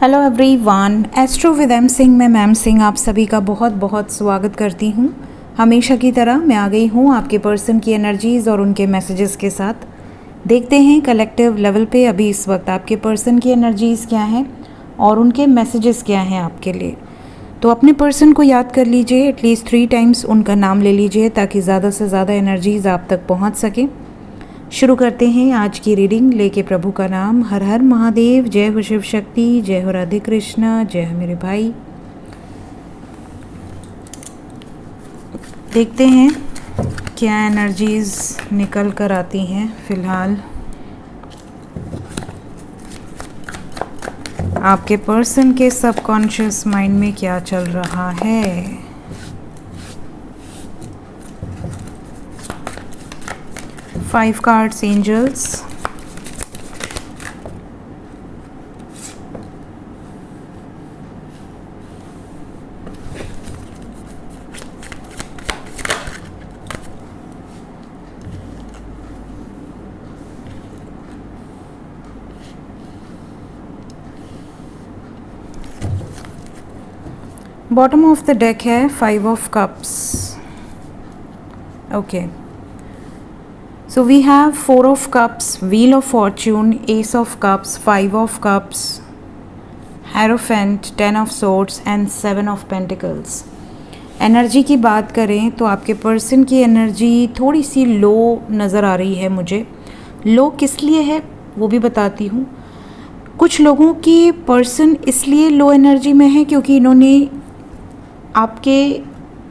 Hello everyone, astro with M Singh में ma'am Singh आप सभी का बहुत बहुत स्वागत करती हूँ। हमेशा की तरह मैं आ गई हूँ आपके पर्सन की एनर्जीज़ और उनके मैसेजेस के साथ। देखते हैं कलेक्टिव लेवल पे अभी इस वक्त आपके पर्सन की एनर्जीज़ क्या हैं और उनके मैसेजेस क्या हैं आपके लिए। तो अपने पर्सन को याद कर लीजिए, एटलीस्ट 3 टाइम्स उनका नाम ले लीजिए ताकि ज़्यादा से ज़्यादा एनर्जीज़ आप तक पहुँच सकें। शुरू करते हैं आज की रीडिंग लेके प्रभु का नाम। हर हर महादेव, जय हो शिव शक्ति, जय हो राधे कृष्णा, जय हो मेरे भाई। देखते हैं क्या एनर्जीज निकल कर आती हैं फिलहाल आपके पर्सन के सबकॉन्शियस माइंड में क्या चल रहा है। Five cards, angels. Bottom of the deck है Five of Cups. Okay. So we have Four of Cups, Wheel of Fortune, Ace of Cups, Five of Cups, Hierophant, Ten of Swords and Seven of Pentacles. Energy की बात करें तो आपके person की energy थोड़ी सी लो नज़र आ रही है मुझे। लो किस लिए है वो भी बताती हूँ। कुछ लोगों की पर्सन इसलिए लो एनर्जी में है क्योंकि इन्होंने आपके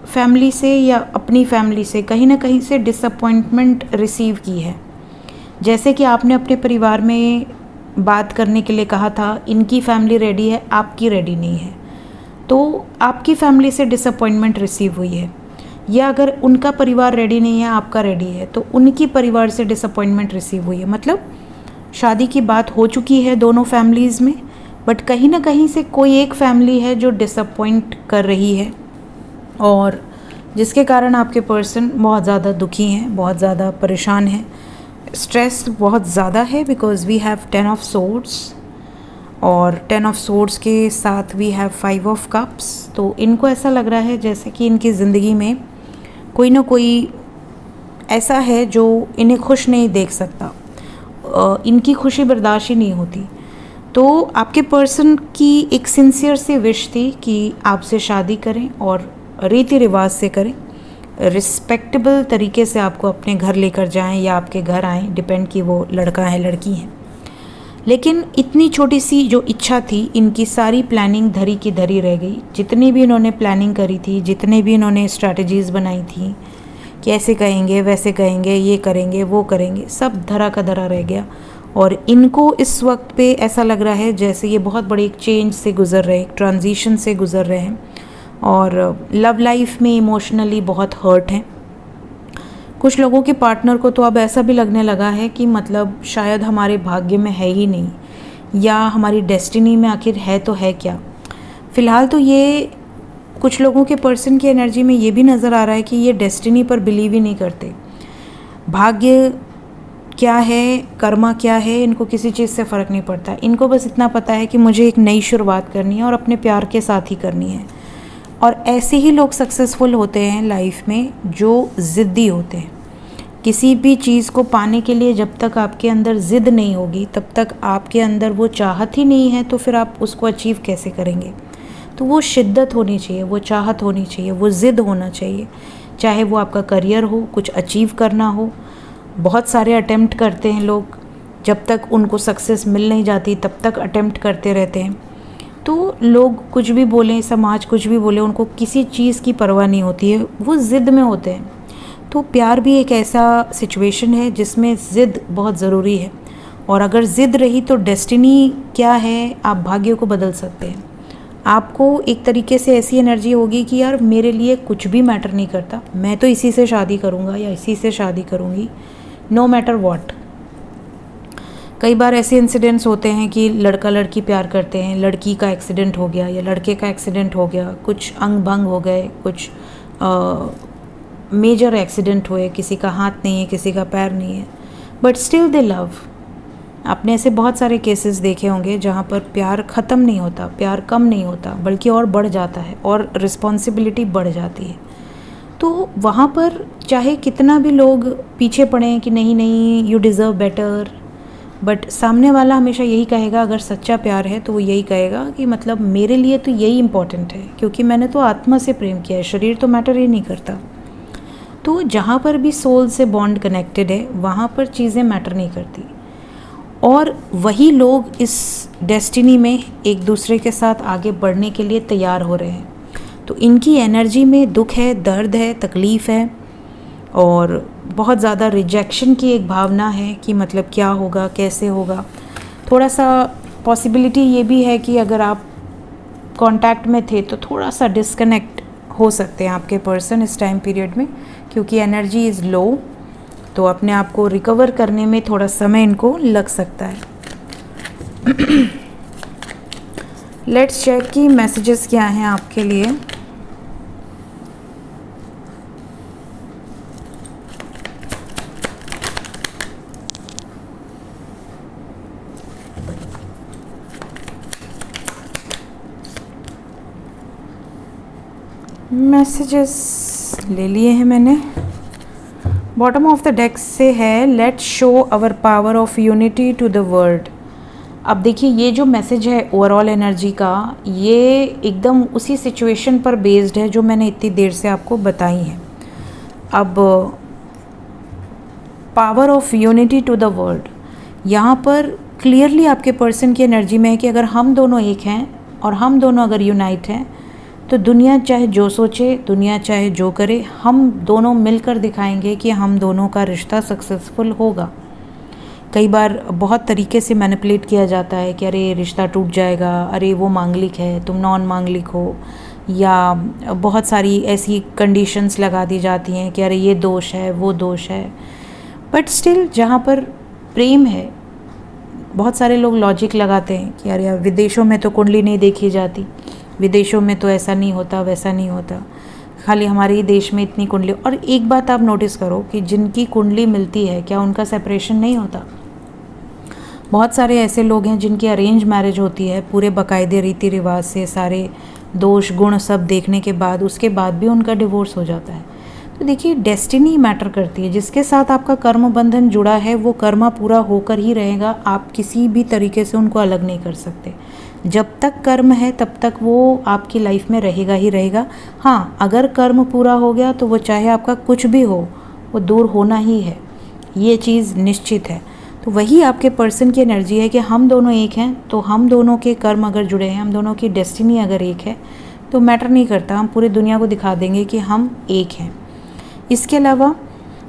फैमिली से या अपनी फैमिली से कहीं ना कहीं से डिसअपॉइंटमेंट रिसीव की है। जैसे कि आपने अपने परिवार में बात करने के लिए कहा था, इनकी फैमिली रेडी है, आपकी रेडी नहीं है, तो आपकी फैमिली से डिसअपॉइंटमेंट रिसीव हुई है। या अगर उनका परिवार रेडी नहीं है, आपका रेडी है, तो उनकी परिवार से डिसअपॉइंटमेंट रिसीव हुई है। मतलब शादी की बात हो चुकी है दोनों फैमिलीज़ में, बट कहीं ना कहीं से कोई एक फैमिली है जो डिसअपॉइंट कर रही है और जिसके कारण आपके पर्सन बहुत ज़्यादा दुखी हैं, बहुत ज़्यादा परेशान हैं। स्ट्रेस बहुत ज़्यादा है because we have 10 of swords और 10 ऑफ सोर्ड्स के साथ वी हैव 5 ऑफ कप्स। तो इनको ऐसा लग रहा है जैसे कि इनकी ज़िंदगी में कोई ना कोई ऐसा है जो इन्हें खुश नहीं देख सकता, इनकी खुशी बर्दाश्त ही नहीं होती। तो आपके पर्सन की एक सिंसियर सी विश थी कि आपसे शादी करें और रीति रिवाज से करें, रिस्पेक्टेबल तरीके से आपको अपने घर लेकर जाएं या आपके घर आएं, डिपेंड कि वो लड़का है लड़की है। लेकिन इतनी छोटी सी जो इच्छा थी, इनकी सारी प्लानिंग धरी की धरी रह गई। जितनी भी इन्होंने प्लानिंग करी थी, जितने भी इन्होंने स्ट्रैटेजीज़ बनाई थी कि ऐसे कहेंगे वैसे कहेंगे, ये करेंगे वो करेंगे, सब धरा का धरा रह गया। और इनको इस वक्त पे ऐसा लग रहा है जैसे ये बहुत बड़ी एक चेंज से गुज़र रहे, एक ट्रांजिशन से गुज़र रहे हैं और लव लाइफ में इमोशनली बहुत हर्ट हैं। कुछ लोगों के पार्टनर को तो अब ऐसा भी लगने लगा है कि मतलब शायद हमारे भाग्य में है ही नहीं या हमारी डेस्टिनी में आखिर है तो है क्या। फ़िलहाल तो ये कुछ लोगों के पर्सन की एनर्जी में ये भी नज़र आ रहा है कि ये डेस्टिनी पर बिलीव ही नहीं करते। भाग्य क्या है, कर्मा क्या है, इनको किसी चीज़ से फ़र्क नहीं पड़ता। इनको बस इतना पता है कि मुझे एक नई शुरुआत करनी है और अपने प्यार के साथ ही करनी है। और ऐसे ही लोग सक्सेसफुल होते हैं लाइफ में जो ज़िद्दी होते हैं। किसी भी चीज़ को पाने के लिए जब तक आपके अंदर ज़िद नहीं होगी, तब तक आपके अंदर वो चाहत ही नहीं है, तो फिर आप उसको अचीव कैसे करेंगे। तो वो शिद्दत होनी चाहिए, वो चाहत होनी चाहिए, वो ज़िद होना चाहिए। चाहे वो आपका करियर हो, कुछ अचीव करना हो। बहुत सारे अटेम्प्ट करते हैं लोग, जब तक उनको सक्सेस मिल नहीं जाती तब तक अटेम्प्ट करते रहते हैं। तो लोग कुछ भी बोलें, समाज कुछ भी बोले, उनको किसी चीज़ की परवाह नहीं होती है, वो ज़िद में होते हैं। तो प्यार भी एक ऐसा सिचुएशन है जिसमें ज़िद बहुत ज़रूरी है। और अगर ज़िद रही तो डेस्टिनी क्या है, आप भाग्य को बदल सकते हैं। आपको एक तरीके से ऐसी एनर्जी होगी कि यार मेरे लिए कुछ भी मैटर नहीं करता, मैं तो इसी से शादी करूँगा या इसी से शादी करूँगी, नो मैटर व्हाट। कई बार ऐसे इंसिडेंट्स होते हैं कि लड़का लड़की प्यार करते हैं, लड़की का एक्सीडेंट हो गया या लड़के का एक्सीडेंट हो गया, कुछ अंग भंग हो गए, कुछ मेजर एक्सीडेंट हुए, किसी का हाथ नहीं है, किसी का पैर नहीं है, बट स्टिल दे लव। आपने ऐसे बहुत सारे केसेस देखे होंगे जहाँ पर प्यार ख़त्म नहीं होता, प्यार कम नहीं होता, बल्कि और बढ़ जाता है और रिस्पॉन्सिबिलिटी बढ़ जाती है। तो वहाँ पर चाहे कितना भी लोग पीछे पड़ें कि नहीं नहीं यू डिज़र्व बेटर, बट सामने वाला हमेशा यही कहेगा, अगर सच्चा प्यार है तो वो यही कहेगा कि मतलब मेरे लिए तो यही इम्पॉर्टेंट है, क्योंकि मैंने तो आत्मा से प्रेम किया है, शरीर तो मैटर ही नहीं करता। तो जहाँ पर भी सोल से बॉन्ड कनेक्टेड है वहाँ पर चीज़ें मैटर नहीं करती, और वही लोग इस डेस्टिनी में एक दूसरे के साथ आगे बढ़ने के लिए तैयार हो रहे हैं। तो इनकी एनर्जी में दुख है, दर्द है, तकलीफ़ है, और बहुत ज़्यादा रिजेक्शन की एक भावना है कि मतलब क्या होगा, कैसे होगा। थोड़ा सा पॉसिबिलिटी ये भी है कि अगर आप कांटेक्ट में थे तो थोड़ा सा डिस्कनेक्ट हो सकते हैं आपके पर्सन इस टाइम पीरियड में, क्योंकि एनर्जी इज़ लो, तो अपने आप को रिकवर करने में थोड़ा समय इनको लग सकता है। लेट्स चेक कि मैसेजेस क्या हैं आपके लिए। मैसेजेस ले लिए हैं मैंने। बॉटम ऑफ द डेक से है let's show our power of unity to the world. अब देखिए ये जो मैसेज है ओवरऑल एनर्जी का, ये एकदम उसी सिचुएशन पर बेस्ड है जो मैंने इतनी देर से आपको बताई है। अब power of unity to the world यहाँ पर क्लियरली आपके पर्सन की एनर्जी में है कि अगर हम दोनों एक हैं और हम दोनों अगर यूनाइट हैं तो दुनिया चाहे जो सोचे, दुनिया चाहे जो करे, हम दोनों मिलकर दिखाएंगे कि हम दोनों का रिश्ता सक्सेसफुल होगा। कई बार बहुत तरीके से मैनिपुलेट किया जाता है कि अरे रिश्ता टूट जाएगा, अरे वो मांगलिक है, तुम नॉन मांगलिक हो, या बहुत सारी ऐसी कंडीशंस लगा दी जाती हैं कि अरे ये दोष है, वो दोष है। बट स्टिल जहाँ पर प्रेम है, बहुत सारे लोग लॉजिक लगाते हैं कि अरे यार विदेशों में तो कुंडली नहीं देखी जाती, विदेशों में तो ऐसा नहीं होता, वैसा नहीं होता, खाली हमारे ही देश में इतनी कुंडली। और एक बात आप नोटिस करो कि जिनकी कुंडली मिलती है क्या उनका सेपरेशन नहीं होता? बहुत सारे ऐसे लोग हैं जिनकी अरेंज मैरिज होती है पूरे बाकायदे रीति रिवाज से, सारे दोष गुण सब देखने के बाद, उसके बाद भी उनका डिवोर्स हो जाता है। तो देखिए डेस्टिनी मैटर करती है, जिसके साथ आपका कर्म बंधन जुड़ा है वो कर्मा पूरा होकर ही रहेगा, आप किसी भी तरीके से उनको अलग नहीं कर सकते। जब तक कर्म है तब तक वो आपकी लाइफ में रहेगा ही रहेगा। हाँ, अगर कर्म पूरा हो गया तो वो चाहे आपका कुछ भी हो वो दूर होना ही है, ये चीज़ निश्चित है। तो वही आपके पर्सन की एनर्जी है कि हम दोनों एक हैं, तो हम दोनों के कर्म अगर जुड़े हैं, हम दोनों की डेस्टिनी अगर एक है तो मैटर नहीं करता, हम पूरी दुनिया को दिखा देंगे कि हम एक हैं। इसके अलावा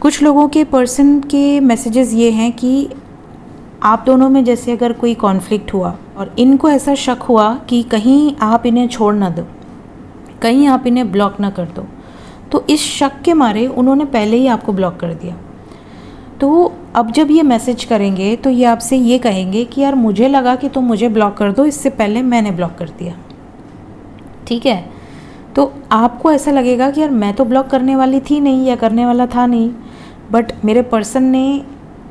कुछ लोगों के पर्सन के मैसेजेस ये हैं कि आप दोनों में जैसे अगर कोई कॉन्फ्लिक्ट हुआ और इनको ऐसा शक हुआ कि कहीं आप इन्हें छोड़ ना दो, कहीं आप इन्हें ब्लॉक ना कर दो, तो इस शक के मारे उन्होंने पहले ही आपको ब्लॉक कर दिया। तो अब जब ये मैसेज करेंगे तो ये आपसे ये कहेंगे कि यार मुझे लगा कि तुम मुझे ब्लॉक कर दो, इससे पहले मैंने ब्लॉक कर दिया, ठीक है। तो आपको ऐसा लगेगा कि यार मैं तो ब्लॉक करने वाली थी नहीं या करने वाला था नहीं, बट मेरे पर्सन ने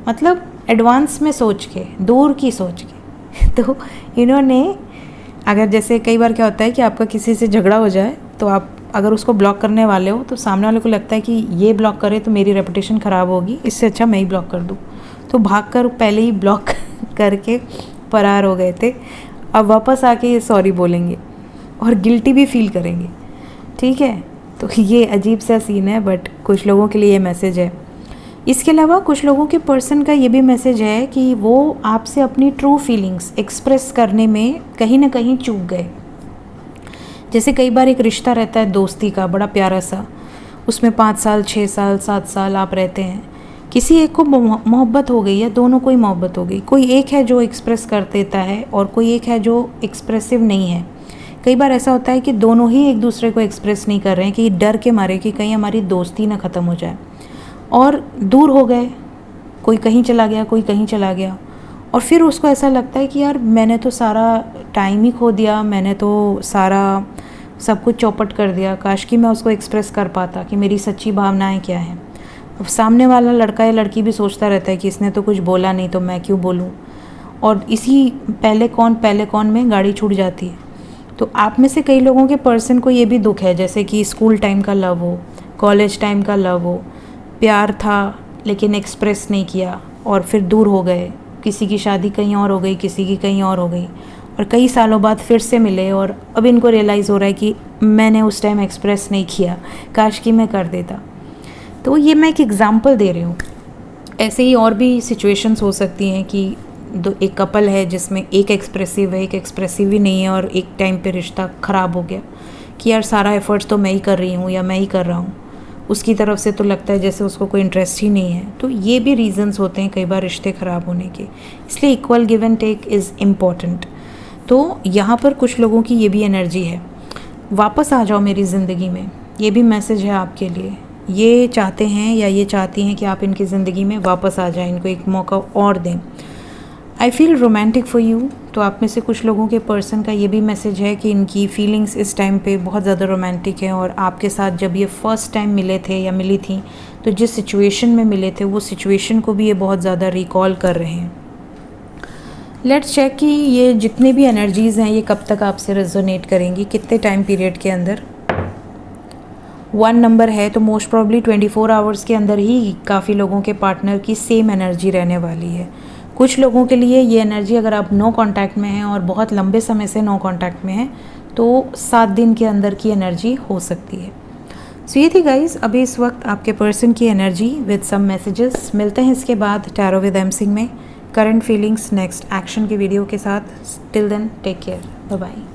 मतलब एडवांस में सोच के, दूर की सोच के तो इन्होंने, अगर जैसे कई बार क्या होता है कि आपका किसी से झगड़ा हो जाए तो आप अगर उसको ब्लॉक करने वाले हो तो सामने वाले को लगता है कि ये ब्लॉक करे तो मेरी रेपुटेशन ख़राब होगी, इससे अच्छा मैं ही ब्लॉक कर दूँ, तो भागकर पहले ही ब्लॉक करके फरार हो गए थे। अब वापस आके ये सॉरी बोलेंगे और गिल्टी भी फील करेंगे, ठीक है। तो ये अजीब सा सीन है, बट कुछ लोगों के लिए ये मैसेज है। इसके अलावा कुछ लोगों के पर्सन का ये भी मैसेज है कि वो आपसे अपनी ट्रू फीलिंग्स एक्सप्रेस करने में कहीं ना कहीं चूक गए। जैसे कई बार एक रिश्ता रहता है दोस्ती का, बड़ा प्यारा सा, उसमें 5 साल 6 साल 7 साल आप रहते हैं, किसी एक को मोहब्बत हो गई या दोनों को ही मोहब्बत हो गई, कोई एक है जो एक्सप्रेस कर देता है और कोई एक है जो एक्सप्रेसिव नहीं है। कई बार ऐसा होता है कि दोनों ही एक दूसरे को एक्सप्रेस नहीं कर रहे हैं कि डर के मारे कि कहीं हमारी दोस्ती ना ख़त्म हो जाए, और दूर हो गए, कोई कहीं चला गया, कोई कहीं चला गया, और फिर उसको ऐसा लगता है कि यार मैंने तो सारा टाइम ही खो दिया, मैंने तो सारा सब कुछ चौपट कर दिया, काश कि मैं उसको एक्सप्रेस कर पाता कि मेरी सच्ची भावनाएं क्या हैं। अब सामने वाला लड़का या लड़की भी सोचता रहता है कि इसने तो कुछ बोला नहीं तो मैं क्यों बोलूँ। और इसी पहले कौन में गाड़ी छूट जाती है। तो आप में से कई लोगों के पर्सन को ये भी दुख है, जैसे कि स्कूल टाइम का लव हो, कॉलेज टाइम का लव हो, प्यार था लेकिन एक्सप्रेस नहीं किया और फिर दूर हो गए, किसी की शादी कहीं और हो गई, किसी की कहीं और हो गई, और कई सालों बाद फिर से मिले और अब इनको रियलाइज़ हो रहा है कि मैंने उस टाइम एक्सप्रेस नहीं किया, काश कि मैं कर देता। तो ये मैं एक एग्ज़ाम्पल दे रही हूँ। ऐसे ही और भी सिचुएशंस हो सकती हैं कि एक कपल है जिसमें एक एक्सप्रेसिव है, एक एक्सप्रेसिव ही नहीं है, और एक टाइम पे रिश्ता ख़राब हो गया कि यार सारा एफ़र्ट्स तो मैं ही कर रही हूँ या मैं ही कर रहा हूँ, उसकी तरफ से तो लगता है जैसे उसको कोई इंटरेस्ट ही नहीं है। तो ये भी रीज़न्स होते हैं कई बार रिश्ते ख़राब होने के, इसलिए equal give and take is important. तो यहाँ पर कुछ लोगों की ये भी एनर्जी है, वापस आ जाओ मेरी ज़िंदगी में, ये भी मैसेज है आपके लिए। ये चाहते हैं या ये चाहती हैं कि आप इनकी ज़िंदगी में वापस आ जाएं, इनको एक मौका और दें। I feel romantic for you. तो आप में से कुछ लोगों के पर्सन का ये भी मैसेज है कि इनकी फीलिंग्स इस टाइम पे बहुत ज़्यादा रोमांटिक है, और आपके साथ जब ये फ़र्स्ट टाइम मिले थे या मिली थी तो जिस सिचुएशन में मिले थे वो सिचुएशन को भी ये बहुत ज़्यादा रिकॉल कर रहे हैं। लेट्स चेक कि ये जितने भी एनर्जीज़ हैं ये कब तक आपसे रेजोनेट करेंगी, कितने टाइम पीरियड के अंदर। 1 नंबर है तो मोस्ट प्रॉब्ली 24 आवर्स के अंदर ही काफ़ी लोगों के पार्टनर की सेम एनर्जी रहने वाली है। कुछ लोगों के लिए ये एनर्जी, अगर आप नो कांटेक्ट में हैं और बहुत लंबे समय से नो कांटेक्ट में हैं, तो 7 दिन के अंदर की एनर्जी हो सकती है। सो ये थी गाइज अभी इस वक्त आपके पर्सन की एनर्जी विद सम मैसेजेस। मिलते हैं इसके बाद टैरो विद एम सिंह में करंट फीलिंग्स नेक्स्ट एक्शन की वीडियो के साथ। Till then take care, bye bye.